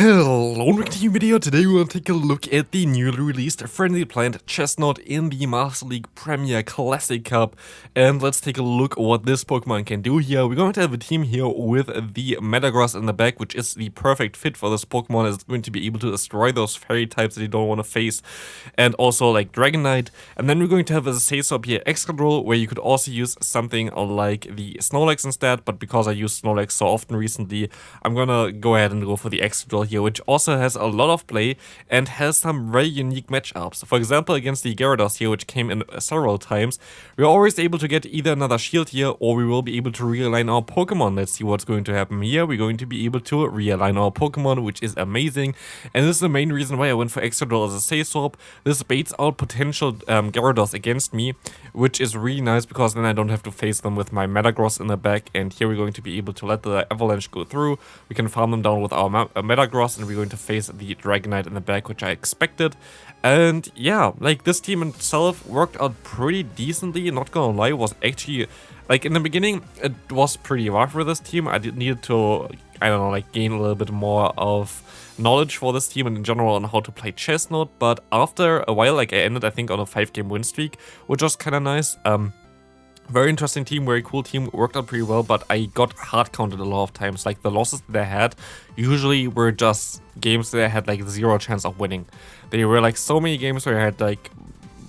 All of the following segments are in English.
Hello, and welcome to a new video. Today we will take a look at the newly released friendly Plant Chesnaught in the Master League Premier Classic Cup. And let's take a look at what this Pokemon can do here. We're going to have a team here with the Metagross in the back, which is the perfect fit for this Pokemon, as it's going to be able to destroy those fairy types that you don't want to face. And also like Dragonite. And then we're going to have a Sasop here, Excadrill, where you could also use something like the Snorlax instead. But because I use Snorlax so often recently, I'm gonna go ahead and go for the Excadrill here, which also has a lot of play and has some very unique matchups. For example, against the Gyarados here, which came in several times, we're always able to get either another shield here, or we will be able to realign our Pokemon. Let's see what's going to happen here. We're going to be able to realign our Pokemon, which is amazing, and this is the main reason why I went for Excadrill as a Sasop. This baits out potential Gyarados against me, which is really nice because then I don't have to face them with my Metagross in the back. And here we're going to be able to let the Avalanche go through. We can farm them down with our Metagross, and we're going to face the Dragonite in the back, which I expected. And yeah, like this team itself worked out pretty decently, not gonna lie. It was actually, like in the beginning, it was pretty rough for this team. I needed to, I don't know, like gain a little bit more of knowledge for this team and in general on how to play Chesnaught. But after a while, like I ended, I think, on a 5-game win streak, which was kind of nice. Very interesting team, very cool team, worked out pretty well, but I got hard counted a lot of times. Like the losses that I had usually were just games that I had like 0 chance of winning. They were like so many games where I had like,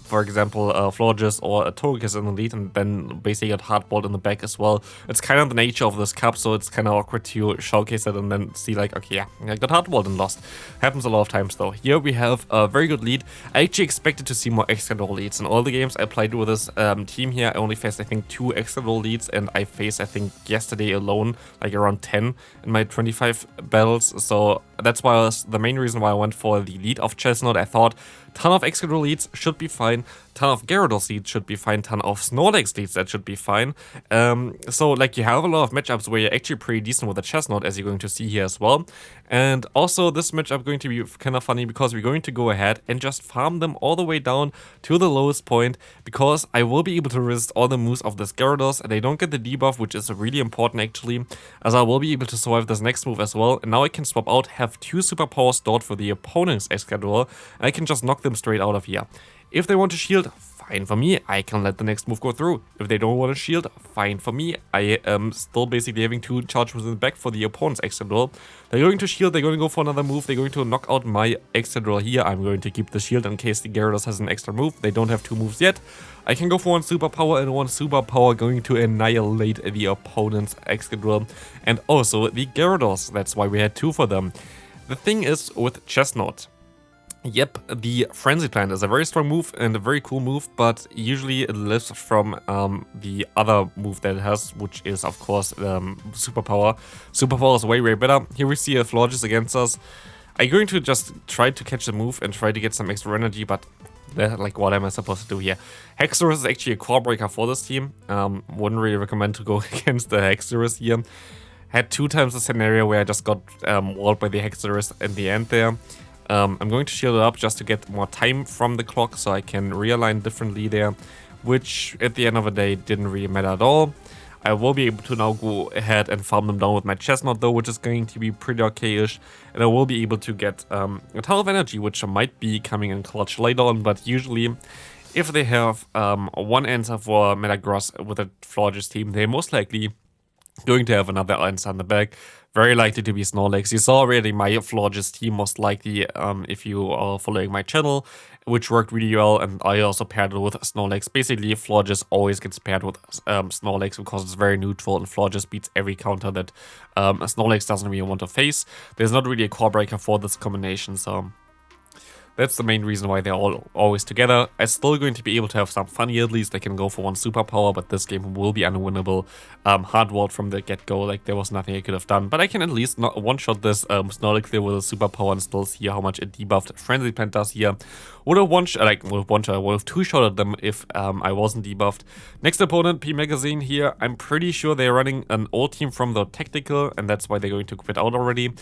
for example, Florges or a Togekiss in the lead, and then basically got hardballed in the back as well. It's kind of the nature of this cup, so it's kind of awkward to showcase it and then see like, okay, yeah, I got hardballed and lost. Happens a lot of times though. Here we have a very good lead. I actually expected to see more Excadrill leads. In all the games I played with this team here, I only faced, I think, 2 Excadrill leads, and I faced, I think, yesterday alone, like around 10 in my 25 battles. So that's why the main reason why I went for the lead of Chesnaught. I thought ton of Excadrill leads should be fine, ton of Gyarados leads should be fine, ton of Snorlax leads, that should be fine. So like you have a lot of matchups where you're actually pretty decent with the Chesnaught, as you're going to see here as well. And also this matchup going to be kind of funny because we're going to go ahead and just farm them all the way down to the lowest point, because I will be able to resist all the moves of this Gyarados, and they don't get the debuff, which is really important actually, as I will be able to survive this next move as well. And now I can swap out, have 2 superpowers stored for the opponent's Excadrill, and I can just knock them straight out of here. If they want to shield, fine for me, I can let the next move go through. If they don't want to shield, fine for me, I am still basically having 2 charge moves in the back for the opponent's Excadrill. They're going to shield, they're going to go for another move, they're going to knock out my Excadrill here. I'm going to keep the shield in case the Gyarados has an extra move. They don't have 2 moves yet. I can go for 1 superpower, and 1 superpower going to annihilate the opponent's Excadrill and also the Gyarados. That's why we had 2 for them. The thing is with Chesnaught, yep, the Frenzy Plant is a very strong move and a very cool move, but usually it lives from the other move that it has, which is, of course, Superpower. Superpower is way, way better. Here we see a Florges against us. I'm going to just try to catch the move and try to get some extra energy, but like, what am I supposed to do here? Hexorus is actually a core breaker for this team. Wouldn't really recommend to go against the Hexorus here. Had 2 times the scenario where I just got walled by the Hexorus in the end there. I'm going to shield it up just to get more time from the clock so I can realign differently there, which at the end of the day didn't really matter at all. I will be able to now go ahead and farm them down with my Chesnaught though, which is going to be pretty okay-ish, and I will be able to get a ton of energy, which might be coming in clutch later on. But usually, if they have 1 answer for Metagross with a Florges team, they're most likely going to have another answer on the back. Very likely to be Snorlax. You saw already my Florges team most likely, if you are following my channel, which worked really well, and I also paired it with Snorlax. Basically, Florges always gets paired with Snorlax because it's very neutral, and Florges beats every counter that Snorlax doesn't really want to face. There's not really a core breaker for this combination, so that's the main reason why they're all always together. I'm still going to be able to have some fun here. At least I can go for 1 superpower, but this game will be unwinnable. Hardwalled from the get-go, like there was nothing I could have done. But I can at least not one-shot this Snorlax there with a superpower and still see how much it debuffed Frenzy Plant does here. Would have one-shot, like with one-shot, I would have 2-shotted them if I wasn't debuffed. Next opponent, P Magazine here. I'm pretty sure they're running an old team from the Tactical, and that's why they're going to quit out already.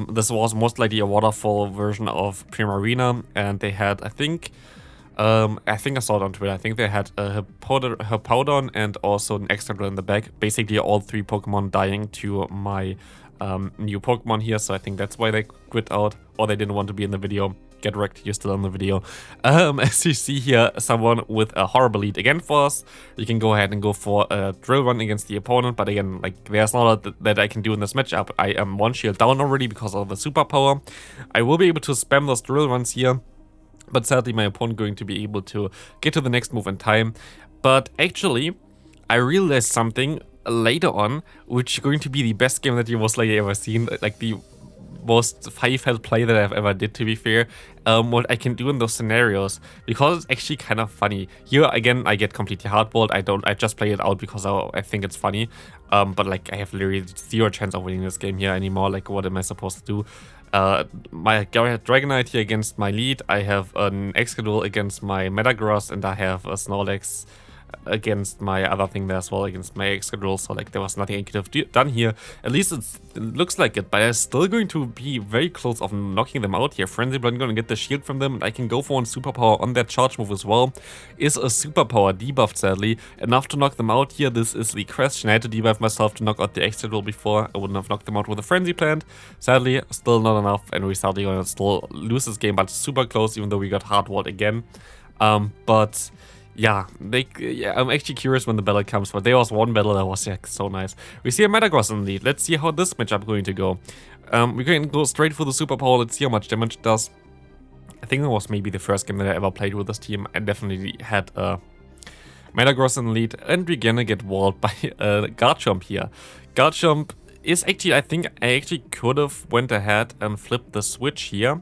This was most likely a waterfall version of Primarina. And they had, I think I saw it on Twitter, I think they had a Hippowdon and also an Excadrill in the back. Basically all 3 Pokemon dying to my new Pokemon here, so I think that's why they quit out, or they didn't want to be in the video. Get wrecked, you're still on the video. As you see here, someone with a horrible lead again for us. You can go ahead and go for a drill run against the opponent, but again, like, there's not a lot that I can do in this matchup. I am 1 shield down already because of the superpower. I will be able to spam those drill runs here, but sadly my opponent going to be able to get to the next move in time. But actually, I realized something later on, which is going to be the best game that you most likely ever seen, like the most 5-head play that I've ever did, to be fair. What I can do in those scenarios, because it's actually kind of funny. Here again, I get completely hardballed. I just play it out because I think it's funny. But like, I have literally 0 chance of winning this game here anymore. Like, what am I supposed to do? My Dragonite here against my lead. I have an Excadrill against my Metagross, and I have a Snorlax against my other thing there as well, against my Excadrill, so like there was nothing I could have done here. At least it looks like it, but I'm still going to be very close of knocking them out here. Frenzy Blood, going to get the shield from them, and I can go for one superpower on that charge move as well. Is a superpower debuffed, sadly, enough to knock them out here? This is the question. I had to debuff myself to knock out the Excadrill before. I wouldn't have knocked them out with a Frenzy Plant. Sadly, still not enough, and we sadly gonna still lose this game, but super close, even though we got hardwalled again. But yeah, I'm actually curious when the battle comes, but there was one battle that was so nice. We see a Metagross in the lead. Let's see how this matchup going to go. We're going to go straight for the superpower. Let's see how much damage it does. I think it was maybe the first game that I ever played with this team. I definitely had a Metagross in the lead, and we're gonna get walled by a Garchomp here. Garchomp is actually, I think I actually could have went ahead and flipped the switch here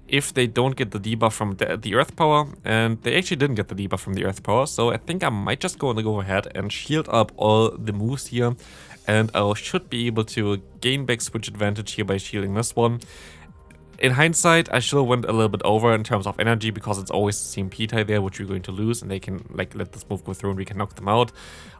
if they don't get the debuff from the Earth Power, and they actually didn't get the debuff from the Earth Power, so I think I might just go ahead and shield up all the moves here, and I should be able to gain back switch advantage here by shielding this one. In hindsight, I should have went a little bit over in terms of energy, because it's always the same P-tie there, which we're going to lose, and they can like let this move go through and we can knock them out.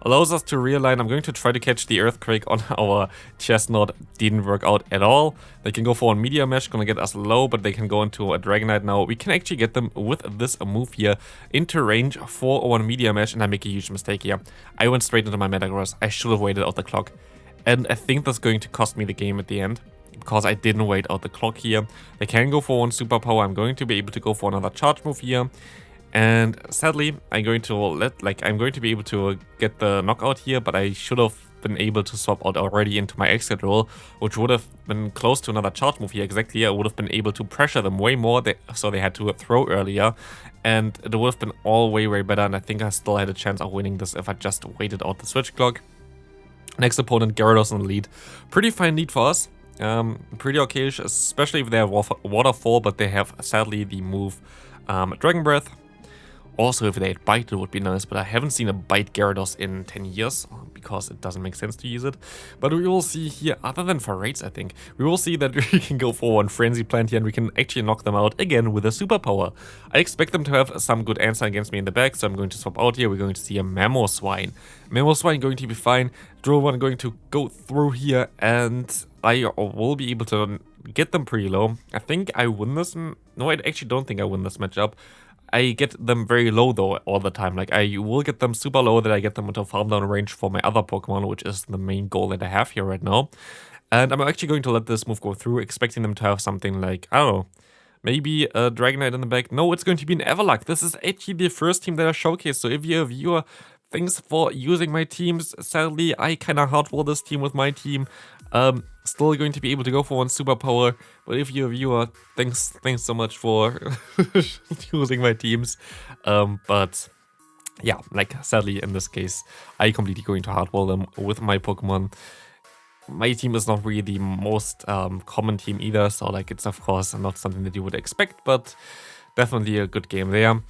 Allows us to realign. I'm going to try to catch the Earthquake on our Chesnaught. Didn't work out at all. They can go for a Meteor Mesh, gonna get us low, but they can go into a Dragonite now. We can actually get them with this move here into range for one Meteor Mesh, and I make a huge mistake here. I went straight into my Metagross. I should have waited out the clock, and I think that's going to cost me the game at the end, because I didn't wait out the clock here. They can go for one superpower. I'm going to be able to go for another charge move here. And sadly, I'm going to be able to get the knockout here, but I should have been able to swap out already into my Excadrill, which would have been close to another charge move here. Exactly, I would have been able to pressure them way more, so they had to throw earlier. And it would have been all way better, and I think I still had a chance of winning this if I just waited out the switch clock. Next opponent, Gyarados in the lead. Pretty fine lead for us. Pretty okay-ish, especially if they have Waterfall, but they have sadly the move Dragon Breath. Also, if they had Bite, it would be nice, but I haven't seen a Bite Gyarados in 10 years, because it doesn't make sense to use it. But we will see here, other than for raids, I think, we will see that we can go for one Frenzy Plant here, and we can actually knock them out again with a superpower. I expect them to have some good answer against me in the back, so I'm going to swap out here. We're going to see a Mamoswine. Mamoswine going to be fine. Drill One going to go through here, and I will be able to get them pretty low. I think I win this. No, I actually don't think I win this matchup. I get them very low though all the time. Like, I will get them super low, that I get them into farm down range for my other Pokemon, which is the main goal that I have here right now. And I'm actually going to let this move go through, expecting them to have something like, I don't know, maybe a Dragonite in the back. No, it's going to be an Everluck. This is actually the first team that I showcased. So if you're a viewer, thanks for using my teams. Sadly, I kind of hardwall this team with my team. Still going to be able to go for one superpower, but if you're a viewer, thanks so much for using my teams. But yeah, like, sadly in this case, I completely going to hardwall them with my Pokemon. My team is not really the most common team either, so like, it's of course not something that you would expect, but definitely a good game there.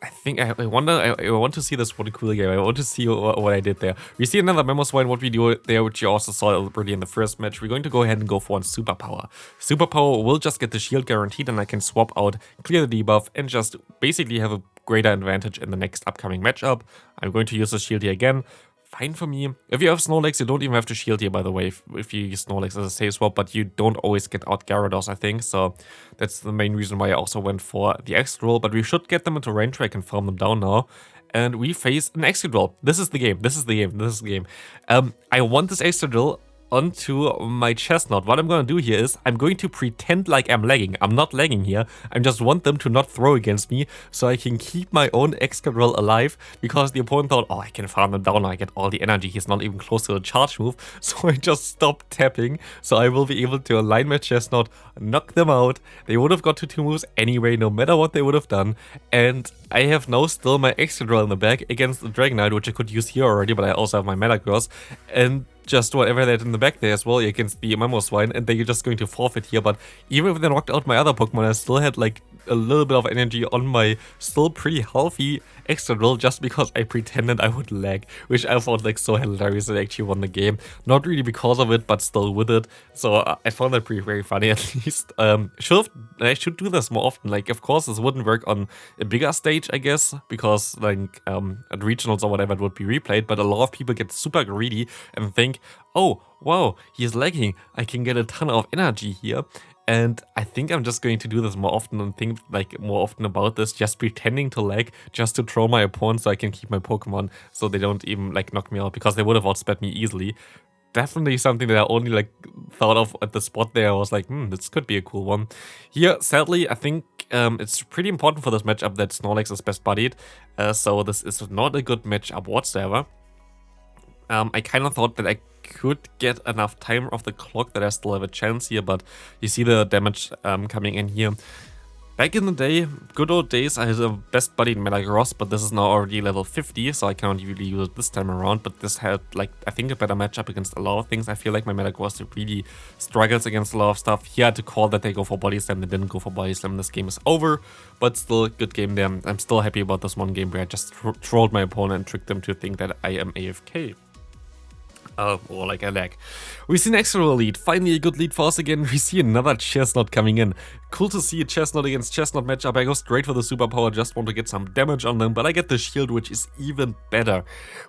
I think I want to see this one cool game. I want to see what I did there. We see another Mamoswine, what we do there, which you also saw already in the first match. We're going to go ahead and go for one superpower. Superpower will just get the shield guaranteed, and I can swap out, clear the debuff, and just basically have a greater advantage in the next upcoming matchup. I'm going to use the shield here again. Fine for me. If you have Snorlax, you don't even have to shield here, by the way, if you use Snorlax as a safe swap, but you don't always get out Gyarados, I think, so that's the main reason why I also went for the Excadrill, but we should get them into range where I can farm them down now, and we face an Excadrill. This is the game, this is the game, this is the game. I want this Excadrill onto my Chesnaught. What I'm gonna do here is I'm going to pretend like I'm lagging. I'm not lagging here. I just want them to not throw against me so I can keep my own Excadrill alive, because the opponent thought, oh, I can farm them down, I get all the energy. He's not even close to the charge move. So I just stopped tapping, so I will be able to align my Chesnaught, knock them out. They would have got to 2 moves anyway, no matter what they would have done. And I have now still my Excadrill in the back against the Dragonite, which I could use here already, but I also have my Metagross. And just whatever they had in the back there as well against the Mamoswine, and they're just going to forfeit here. But even if they knocked out my other Pokemon, I still had like a little bit of energy on my still pretty healthy Excadrill, just because I pretended I would lag, which I thought like so hilarious that I actually won the game. Not really because of it, but still with it. So I found that very funny at least. I should do this more often. Like, of course, this wouldn't work on a bigger stage, I guess, because like at regionals or whatever it would be replayed, but a lot of people get super greedy and think, oh, wow, he's lagging, I can get a ton of energy here. And I think I'm just going to do this more often and think like more often about this, just pretending to lag, just to troll my opponent so I can keep my Pokemon so they don't even like knock me out, because they would have outsped me easily. Definitely something that I only like thought of at the spot there. I was like, this could be a cool one. Here, sadly, I think it's pretty important for this matchup that Snorlax is best buddied. So this is not a good matchup whatsoever. I kind of thought that I could get enough time off the clock that I still have a chance here, but you see the damage coming in here. Back in the day, good old days, I had a best buddied Metagross, but this is now already level 50, so I cannot really use it this time around. But this had, like, I think a better matchup against a lot of things. I feel like my Metagross really struggles against a lot of stuff. He had to call that they go for Body Slam, they didn't go for Body Slam. This game is over, but still, good game there. I'm still happy about this one game where I just trolled my opponent and tricked them to think that I am AFK. Or like a lag. We see an extra lead. Finally a good lead for us again. We see another Chesnaught coming in. Cool to see a Chesnaught against Chesnaught matchup. I go straight for the superpower, just want to get some damage on them, but I get the shield, which is even better.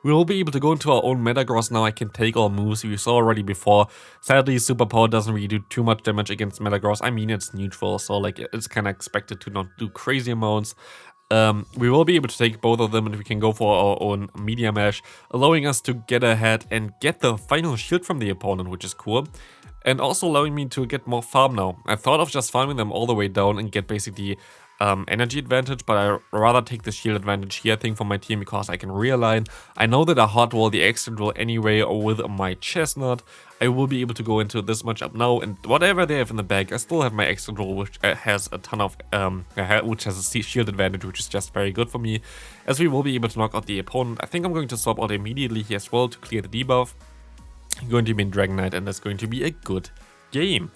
We will be able to go into our own Metagross now. I can take all moves we saw already before. Sadly, superpower doesn't really do too much damage against Metagross. I mean, it's neutral, so like it's kind of expected to not do crazy amounts. We will be able to take both of them, and we can go for our own Media Mash, allowing us to get ahead and get the final shield from the opponent, which is cool. And also allowing me to get more farm now. I thought of just farming them all the way down and get basically energy advantage, but I rather take the shield advantage here, I think, for my team, because I can realign. I know that I hot wall the Excadrill anyway with my Chesnaught. I will be able to go into this matchup now, and whatever they have in the bag, I still have my Excadrill, which has a ton of, which has a shield advantage, which is just very good for me, as we will be able to knock out the opponent. I think I'm going to swap out immediately here as well to clear the debuff. I'm going to be in Dragonite, and that's going to be a good game.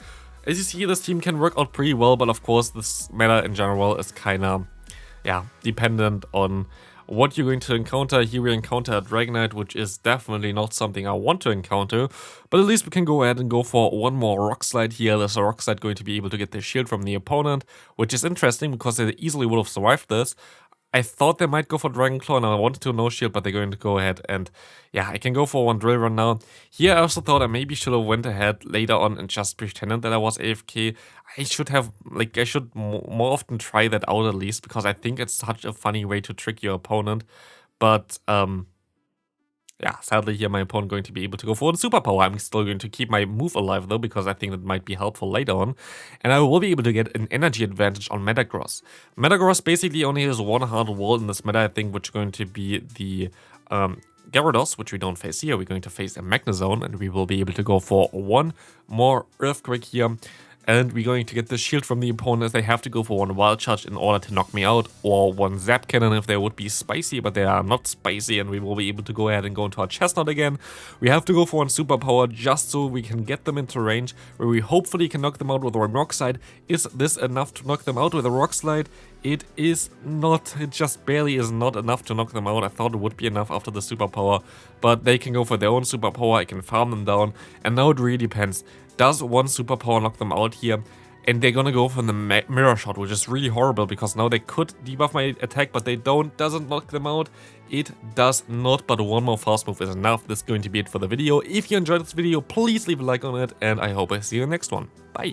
As you see, this team can work out pretty well, but of course this meta in general is kind of, yeah, dependent on what you're going to encounter. Here we encounter a Dragonite, which is definitely not something I want to encounter, but at least we can go ahead and go for one more Rock Slide here. There's a Rock Slide going to be able to get the shield from the opponent, which is interesting because they easily would have survived this. I thought they might go for Dragon Claw and I wanted to no shield, but they're going to go ahead and, yeah, I can go for one Drill Run now. Here I also thought I maybe should have went ahead later on and just pretended that I was AFK. I should have, like, I should more often try that out at least, because I think it's such a funny way to trick your opponent. But, yeah, sadly here my opponent going to be able to go for a superpower. I'm still going to keep my move alive though, because I think that might be helpful later on. And I will be able to get an energy advantage on Metagross. Metagross basically only has one hard wall in this meta, I think, which is going to be the Gyarados, which we don't face here. We're going to face a Magnezone, and we will be able to go for one more Earthquake here. And we're going to get the shield from the opponent, as they have to go for one Wild Charge in order to knock me out, or one Zap Cannon if they would be spicy, but they are not spicy, and we will be able to go ahead and go into our Chesnaught again. We have to go for one Superpower just so we can get them into range, where we hopefully can knock them out with a Rock Slide. Is this enough to knock them out with a Rock Slide? It is not. It just barely is not enough to knock them out. I thought it would be enough after the Superpower, but they can go for their own Superpower. I can farm them down, and now it really depends. Does one Superpower knock them out here? And they're gonna go for the Mirror Shot, which is really horrible, because now they could debuff my attack, but they don't. Doesn't knock them out. It does not, but one more fast move is enough. This is going to be it for the video. If you enjoyed this video, please leave a like on it, and I hope I see you in the next one. Bye!